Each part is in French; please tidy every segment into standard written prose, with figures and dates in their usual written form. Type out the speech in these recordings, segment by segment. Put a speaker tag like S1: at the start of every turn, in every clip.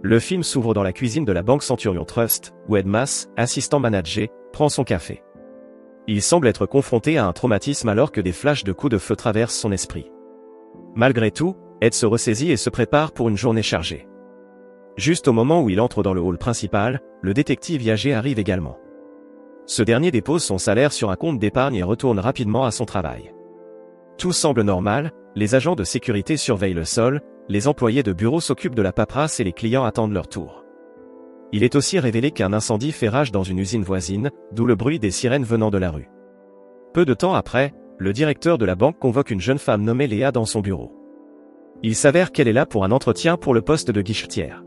S1: Le film s'ouvre dans la cuisine de la banque Centurion Trust, où Ed Maas, assistant manager, prend son café. Il semble être confronté à un traumatisme alors que des flashs de coups de feu traversent son esprit. Malgré tout, Ed se ressaisit et se prépare pour une journée chargée. Juste au moment où il entre dans le hall principal, le détective Yagé arrive également. Ce dernier dépose son salaire sur un compte d'épargne et retourne rapidement à son travail. Tout semble normal, les agents de sécurité surveillent le sol, les employés de bureau s'occupent de la paperasse et les clients attendent leur tour. Il est aussi révélé qu'un incendie fait rage dans une usine voisine, d'où le bruit des sirènes venant de la rue. Peu de temps après, le directeur de la banque convoque une jeune femme nommée Léa dans son bureau. Il s'avère qu'elle est là pour un entretien pour le poste de guichetière.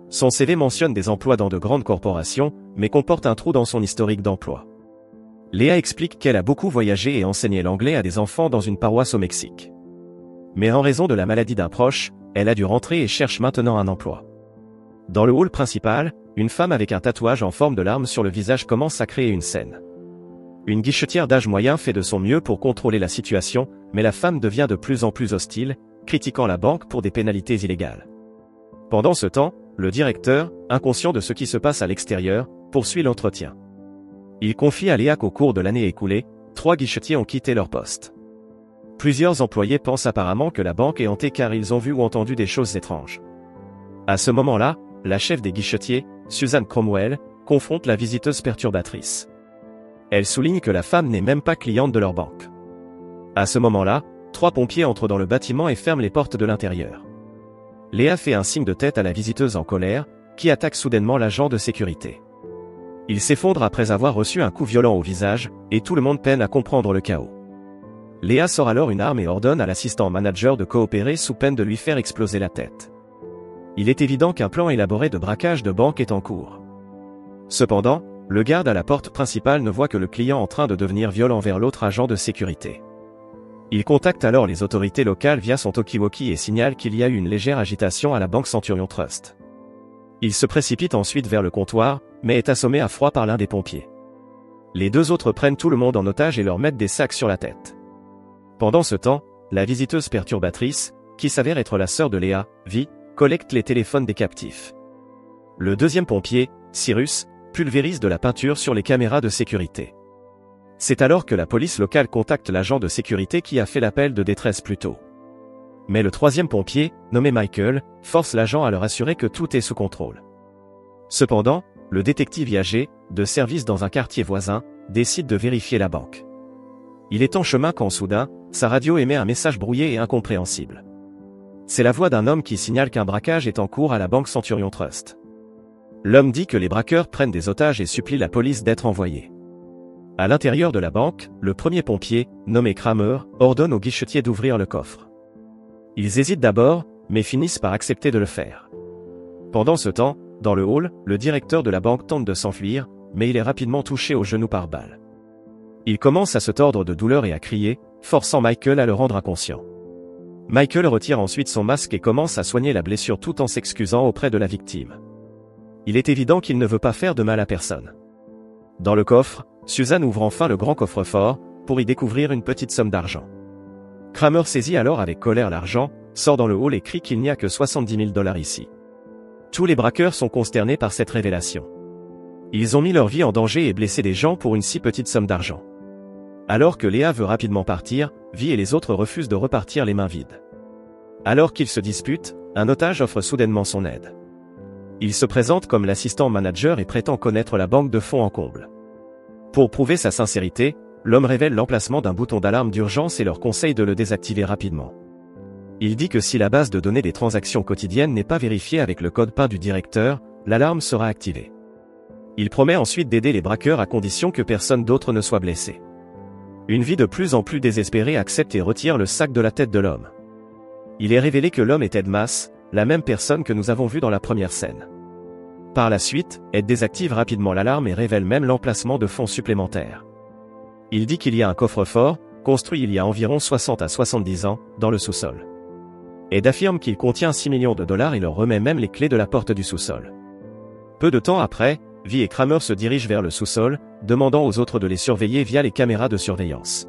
S1: Son CV mentionne des emplois dans de grandes corporations, mais comporte un trou dans son historique d'emploi. Léa explique qu'elle a beaucoup voyagé et enseigné l'anglais à des enfants dans une paroisse au Mexique. Mais en raison de la maladie d'un proche, elle a dû rentrer et cherche maintenant un emploi. Dans le hall principal, une femme avec un tatouage en forme de larme sur le visage commence à créer une scène. Une guichetière d'âge moyen fait de son mieux pour contrôler la situation, mais la femme devient de plus en plus hostile, critiquant la banque pour des pénalités illégales. Pendant ce temps, le directeur, inconscient de ce qui se passe à l'extérieur, poursuit l'entretien. Il confie à Léa qu'au cours de l'année écoulée, 3 guichetiers ont quitté leur poste. Plusieurs employés pensent apparemment que la banque est hantée car ils ont vu ou entendu des choses étranges. À ce moment-là, la chef des guichetiers, Suzanne Cromwell, confronte la visiteuse perturbatrice. Elle souligne que la femme n'est même pas cliente de leur banque. À ce moment-là, 3 pompiers entrent dans le bâtiment et ferment les portes de l'intérieur. Léa fait un signe de tête à la visiteuse en colère, qui attaque soudainement l'agent de sécurité. Il s'effondre après avoir reçu un coup violent au visage, et tout le monde peine à comprendre le chaos. Léa sort alors une arme et ordonne à l'assistant manager de coopérer sous peine de lui faire exploser la tête. Il est évident qu'un plan élaboré de braquage de banque est en cours. Cependant, le garde à la porte principale ne voit que le client en train de devenir violent envers l'autre agent de sécurité. Il contacte alors les autorités locales via son talkie-walkie et signale qu'il y a eu une légère agitation à la banque Centurion Trust. Il se précipite ensuite vers le comptoir, mais est assommé à froid par l'un des pompiers. Les 2 autres prennent tout le monde en otage et leur mettent des sacs sur la tête. Pendant ce temps, la visiteuse perturbatrice, qui s'avère être la sœur de Léa, Vi, collecte les téléphones des captifs. Le 2e pompier, Cyrus, pulvérise de la peinture sur les caméras de sécurité. C'est alors que la police locale contacte l'agent de sécurité qui a fait l'appel de détresse plus tôt. Mais le 3e pompier, nommé Michael, force l'agent à leur assurer que tout est sous contrôle. Cependant, le détective Yagé, de service dans un quartier voisin, décide de vérifier la banque. Il est en chemin quand soudain, sa radio émet un message brouillé et incompréhensible. C'est la voix d'un homme qui signale qu'un braquage est en cours à la banque Centurion Trust. L'homme dit que les braqueurs prennent des otages et supplie la police d'être envoyée. À l'intérieur de la banque, le 1er pompier, nommé Kramer, ordonne aux guichetiers d'ouvrir le coffre. Ils hésitent d'abord, mais finissent par accepter de le faire. Pendant ce temps, dans le hall, le directeur de la banque tente de s'enfuir, mais il est rapidement touché au genou par balle. Il commence à se tordre de douleur et à crier, forçant Michael à le rendre inconscient. Michael retire ensuite son masque et commence à soigner la blessure tout en s'excusant auprès de la victime. Il est évident qu'il ne veut pas faire de mal à personne. Dans le coffre, Suzanne ouvre enfin le grand coffre-fort, pour y découvrir une petite somme d'argent. Kramer saisit alors avec colère l'argent, sort dans le hall et crie qu'il n'y a que 70 000 $ ici. Tous les braqueurs sont consternés par cette révélation. Ils ont mis leur vie en danger et blessé des gens pour une si petite somme d'argent. Alors que Léa veut rapidement partir, Vi et les autres refusent de repartir les mains vides. Alors qu'ils se disputent, un otage offre soudainement son aide. Il se présente comme l'assistant manager et prétend connaître la banque de fond en comble. Pour prouver sa sincérité, l'homme révèle l'emplacement d'un bouton d'alarme d'urgence et leur conseille de le désactiver rapidement. Il dit que si la base de données des transactions quotidiennes n'est pas vérifiée avec le code PIN du directeur, l'alarme sera activée. Il promet ensuite d'aider les braqueurs à condition que personne d'autre ne soit blessé. Une vie de plus en plus désespérée accepte et retire le sac de la tête de l'homme. Il est révélé que l'homme est Ed Maas, la même personne que nous avons vue dans la première scène. Par la suite, Ed désactive rapidement l'alarme et révèle même l'emplacement de fonds supplémentaires. Il dit qu'il y a un coffre-fort, construit il y a environ 60 à 70 ans, dans le sous-sol. Ed affirme qu'il contient 6 millions de $ et leur remet même les clés de la porte du sous-sol. Peu de temps après, Vi et Kramer se dirigent vers le sous-sol, demandant aux autres de les surveiller via les caméras de surveillance.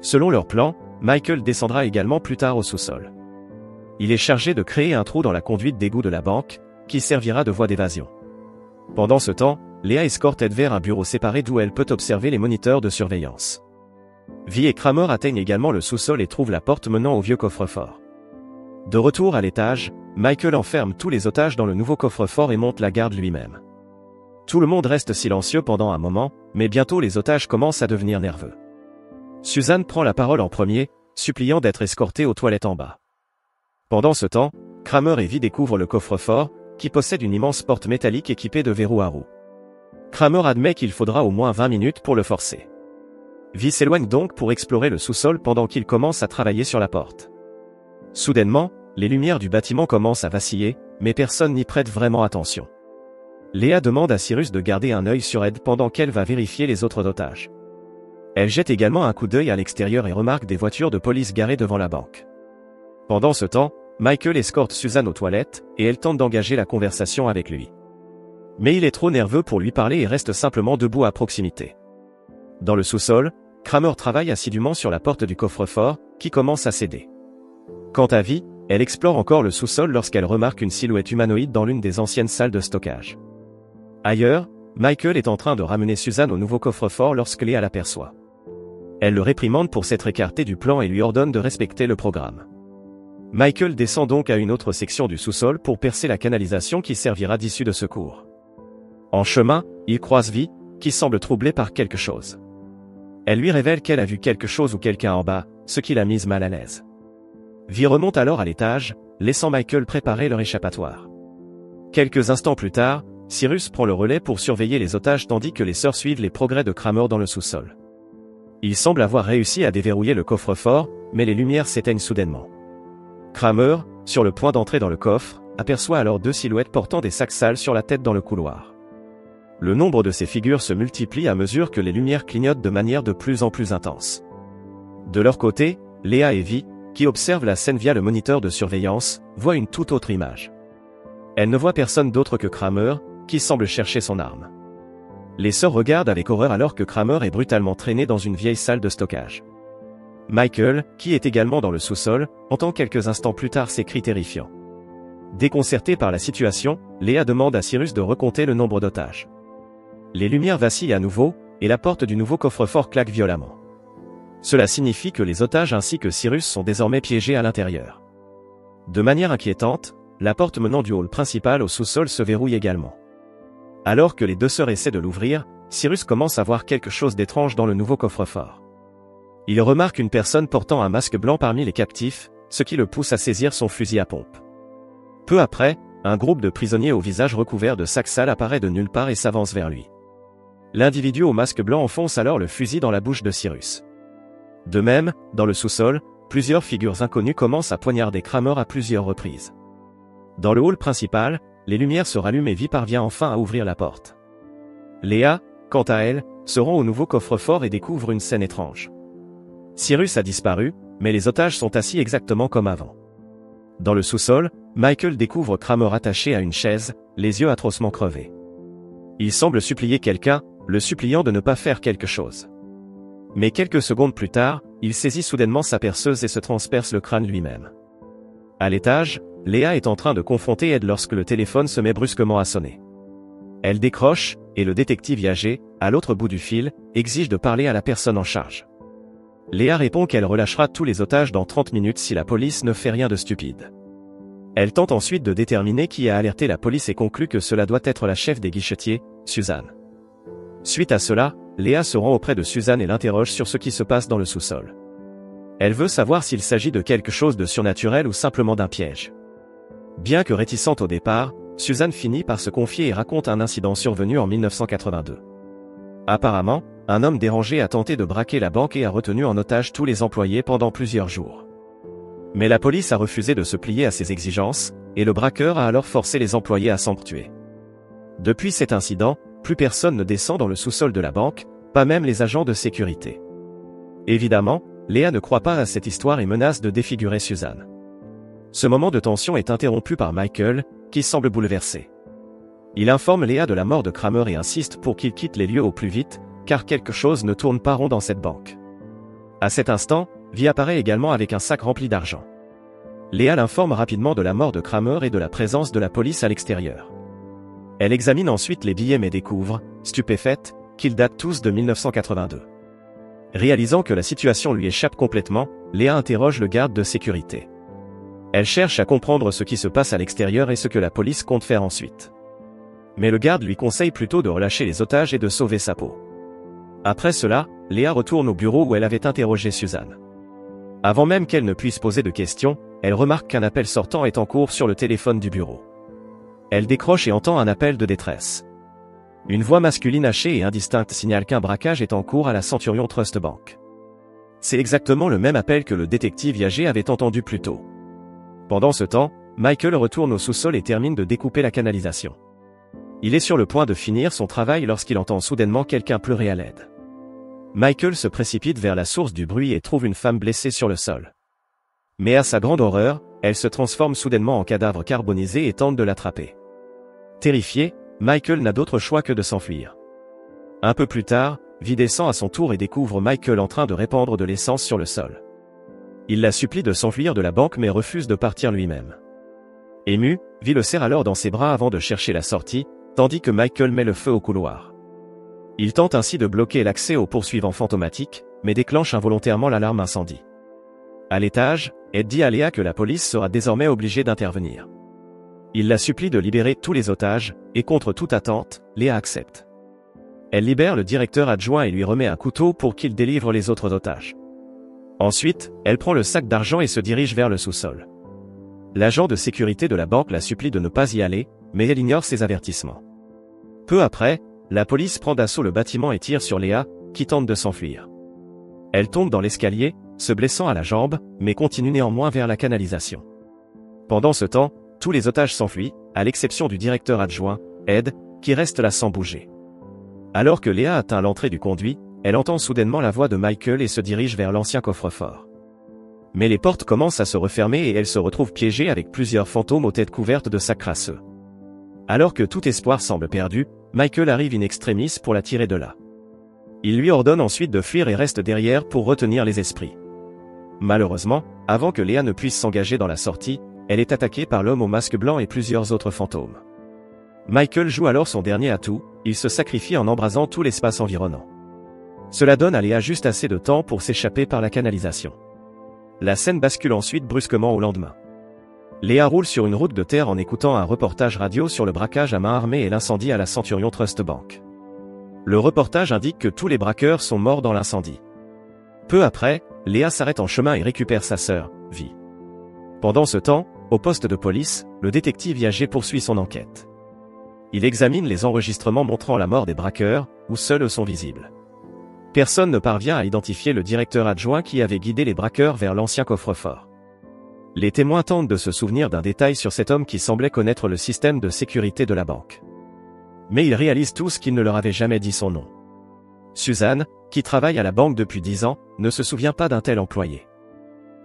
S1: Selon leur plan, Michael descendra également plus tard au sous-sol. Il est chargé de créer un trou dans la conduite d'égout de la banque, qui servira de voie d'évasion. Pendant ce temps, Léa escorte Ed vers un bureau séparé d'où elle peut observer les moniteurs de surveillance. Vi et Kramer atteignent également le sous-sol et trouvent la porte menant au vieux coffre-fort. De retour à l'étage, Michael enferme tous les otages dans le nouveau coffre-fort et monte la garde lui-même. Tout le monde reste silencieux pendant un moment, mais bientôt les otages commencent à devenir nerveux. Suzanne prend la parole en premier, suppliant d'être escortée aux toilettes en bas. Pendant ce temps, Kramer et Vi découvrent le coffre-fort, qui possède une immense porte métallique équipée de verrous à roues. Kramer admet qu'il faudra au moins 20 minutes pour le forcer. Vi s'éloigne donc pour explorer le sous-sol pendant qu'il commence à travailler sur la porte. Soudainement, les lumières du bâtiment commencent à vaciller, mais personne n'y prête vraiment attention. Léa demande à Cyrus de garder un œil sur Ed pendant qu'elle va vérifier les autres otages. Elle jette également un coup d'œil à l'extérieur et remarque des voitures de police garées devant la banque. Pendant ce temps, Michael escorte Suzanne aux toilettes, et elle tente d'engager la conversation avec lui. Mais il est trop nerveux pour lui parler et reste simplement debout à proximité. Dans le sous-sol, Kramer travaille assidûment sur la porte du coffre-fort, qui commence à céder. Quant à Vi, elle explore encore le sous-sol lorsqu'elle remarque une silhouette humanoïde dans l'une des anciennes salles de stockage. Ailleurs, Michael est en train de ramener Suzanne au nouveau coffre-fort lorsque Léa l'aperçoit. Elle le réprimande pour s'être écarté du plan et lui ordonne de respecter le programme. Michael descend donc à une autre section du sous-sol pour percer la canalisation qui servira d'issue de secours. En chemin, il croise Vi, qui semble troublée par quelque chose. Elle lui révèle qu'elle a vu quelque chose ou quelqu'un en bas, ce qui l'a mise mal à l'aise. Vi remonte alors à l'étage, laissant Michael préparer leur échappatoire. Quelques instants plus tard, Cyrus prend le relais pour surveiller les otages tandis que les sœurs suivent les progrès de Kramer dans le sous-sol. Il semble avoir réussi à déverrouiller le coffre-fort, mais les lumières s'éteignent soudainement. Kramer, sur le point d'entrer dans le coffre, aperçoit alors deux silhouettes portant des sacs sales sur la tête dans le couloir. Le nombre de ces figures se multiplie à mesure que les lumières clignotent de manière de plus en plus intense. De leur côté, Léa et Vi, qui observent la scène via le moniteur de surveillance, voient une toute autre image. Elles ne voient personne d'autre que Kramer, qui semble chercher son arme. Les sœurs regardent avec horreur alors que Kramer est brutalement traîné dans une vieille salle de stockage. Michael, qui est également dans le sous-sol, entend quelques instants plus tard ces cris terrifiants. Déconcertée par la situation, Léa demande à Cyrus de recompter le nombre d'otages. Les lumières vacillent à nouveau, et la porte du nouveau coffre-fort claque violemment. Cela signifie que les otages ainsi que Cyrus sont désormais piégés à l'intérieur. De manière inquiétante, la porte menant du hall principal au sous-sol se verrouille également. Alors que les deux sœurs essaient de l'ouvrir, Cyrus commence à voir quelque chose d'étrange dans le nouveau coffre-fort. Il remarque une personne portant un masque blanc parmi les captifs, ce qui le pousse à saisir son fusil à pompe. Peu après, un groupe de prisonniers au visage recouvert de sacs sales apparaît de nulle part et s'avance vers lui. L'individu au masque blanc enfonce alors le fusil dans la bouche de Cyrus. De même, dans le sous-sol, plusieurs figures inconnues commencent à poignarder Kramer à plusieurs reprises. Dans le hall principal, les lumières se rallument et Vi parvient enfin à ouvrir la porte. Léa, quant à elle, se rend au nouveau coffre-fort et découvre une scène étrange. Cyrus a disparu, mais les otages sont assis exactement comme avant. Dans le sous-sol, Michael découvre Kramer attaché à une chaise, les yeux atrocement crevés. Il semble supplier quelqu'un, le suppliant de ne pas faire quelque chose. Mais quelques secondes plus tard, il saisit soudainement sa perceuse et se transperce le crâne lui-même. À l'étage, Léa est en train de confronter Ed lorsque le téléphone se met brusquement à sonner. Elle décroche, et le détective Yagé, à l'autre bout du fil, exige de parler à la personne en charge. Léa répond qu'elle relâchera tous les otages dans 30 minutes si la police ne fait rien de stupide. Elle tente ensuite de déterminer qui a alerté la police et conclut que cela doit être la chef des guichetiers, Suzanne. Suite à cela, Léa se rend auprès de Suzanne et l'interroge sur ce qui se passe dans le sous-sol. Elle veut savoir s'il s'agit de quelque chose de surnaturel ou simplement d'un piège. Bien que réticente au départ, Suzanne finit par se confier et raconte un incident survenu en 1982. Apparemment, un homme dérangé a tenté de braquer la banque et a retenu en otage tous les employés pendant plusieurs jours. Mais la police a refusé de se plier à ses exigences, et le braqueur a alors forcé les employés à s'entretuer. Depuis cet incident, plus personne ne descend dans le sous-sol de la banque, pas même les agents de sécurité. Évidemment, Léa ne croit pas à cette histoire et menace de défigurer Suzanne. Ce moment de tension est interrompu par Michael, qui semble bouleversé. Il informe Léa de la mort de Kramer et insiste pour qu'il quitte les lieux au plus vite, car quelque chose ne tourne pas rond dans cette banque. À cet instant, Vi apparaît également avec un sac rempli d'argent. Léa l'informe rapidement de la mort de Kramer et de la présence de la police à l'extérieur. Elle examine ensuite les billets mais découvre, stupéfaite, qu'ils datent tous de 1982. Réalisant que la situation lui échappe complètement, Léa interroge le garde de sécurité. Elle cherche à comprendre ce qui se passe à l'extérieur et ce que la police compte faire ensuite. Mais le garde lui conseille plutôt de relâcher les otages et de sauver sa peau. Après cela, Léa retourne au bureau où elle avait interrogé Suzanne. Avant même qu'elle ne puisse poser de questions, elle remarque qu'un appel sortant est en cours sur le téléphone du bureau. Elle décroche et entend un appel de détresse. Une voix masculine hachée et indistincte signale qu'un braquage est en cours à la Centurion Trust Bank. C'est exactement le même appel que le détective Yagé avait entendu plus tôt. Pendant ce temps, Michael retourne au sous-sol et termine de découper la canalisation. Il est sur le point de finir son travail lorsqu'il entend soudainement quelqu'un pleurer à l'aide. Michael se précipite vers la source du bruit et trouve une femme blessée sur le sol. Mais à sa grande horreur, elle se transforme soudainement en cadavre carbonisé et tente de l'attraper. Terrifié, Michael n'a d'autre choix que de s'enfuir. Un peu plus tard, Vi descend à son tour et découvre Michael en train de répandre de l'essence sur le sol. Il la supplie de s'enfuir de la banque mais refuse de partir lui-même. Ému, Vi le serre alors dans ses bras avant de chercher la sortie, tandis que Michael met le feu au couloir. Il tente ainsi de bloquer l'accès au poursuivant fantomatique, mais déclenche involontairement l'alarme incendie. À l'étage, Ed dit à Léa que la police sera désormais obligée d'intervenir. Il la supplie de libérer tous les otages, et contre toute attente, Léa accepte. Elle libère le directeur adjoint et lui remet un couteau pour qu'il délivre les autres otages. Ensuite, elle prend le sac d'argent et se dirige vers le sous-sol. L'agent de sécurité de la banque la supplie de ne pas y aller, mais elle ignore ses avertissements. Peu après, la police prend d'assaut le bâtiment et tire sur Léa, qui tente de s'enfuir. Elle tombe dans l'escalier, se blessant à la jambe, mais continue néanmoins vers la canalisation. Pendant ce temps, tous les otages s'enfuient, à l'exception du directeur adjoint, Ed, qui reste là sans bouger. Alors que Léa atteint l'entrée du conduit, elle entend soudainement la voix de Michael et se dirige vers l'ancien coffre-fort. Mais les portes commencent à se refermer et elle se retrouve piégée avec plusieurs fantômes aux têtes couvertes de sacs crasseux. Alors que tout espoir semble perdu, Michael arrive in extremis pour la tirer de là. Il lui ordonne ensuite de fuir et reste derrière pour retenir les esprits. Malheureusement, avant que Léa ne puisse s'engager dans la sortie, elle est attaquée par l'homme au masque blanc et plusieurs autres fantômes. Michael joue alors son dernier atout, il se sacrifie en embrasant tout l'espace environnant. Cela donne à Léa juste assez de temps pour s'échapper par la canalisation. La scène bascule ensuite brusquement au lendemain. Léa roule sur une route de terre en écoutant un reportage radio sur le braquage à main armée et l'incendie à la Centurion Trust Bank. Le reportage indique que tous les braqueurs sont morts dans l'incendie. Peu après, Léa s'arrête en chemin et récupère sa sœur, Vi. Pendant ce temps, au poste de police, le détective Yagé poursuit son enquête. Il examine les enregistrements montrant la mort des braqueurs, où seuls eux sont visibles. Personne ne parvient à identifier le directeur adjoint qui avait guidé les braqueurs vers l'ancien coffre-fort. Les témoins tentent de se souvenir d'un détail sur cet homme qui semblait connaître le système de sécurité de la banque. Mais ils réalisent tous qu'il ne leur avait jamais dit son nom. Suzanne, qui travaille à la banque depuis 10 ans, ne se souvient pas d'un tel employé.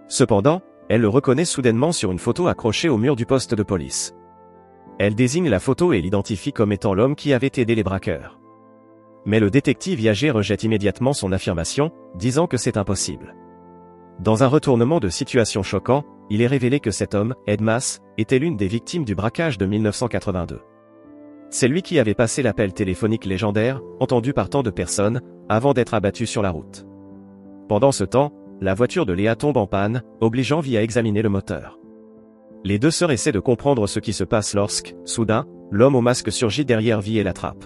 S1: Cependant, elle le reconnaît soudainement sur une photo accrochée au mur du poste de police. Elle désigne la photo et l'identifie comme étant l'homme qui avait aidé les braqueurs. Mais le détective Yagé rejette immédiatement son affirmation, disant que c'est impossible. Dans un retournement de situation choquant, il est révélé que cet homme, Ed Mass, était l'une des victimes du braquage de 1982. C'est lui qui avait passé l'appel téléphonique légendaire, entendu par tant de personnes, avant d'être abattu sur la route. Pendant ce temps, la voiture de Léa tombe en panne, obligeant Vi à examiner le moteur. Les deux sœurs essaient de comprendre ce qui se passe lorsque, soudain, l'homme au masque surgit derrière Vi et l'attrape.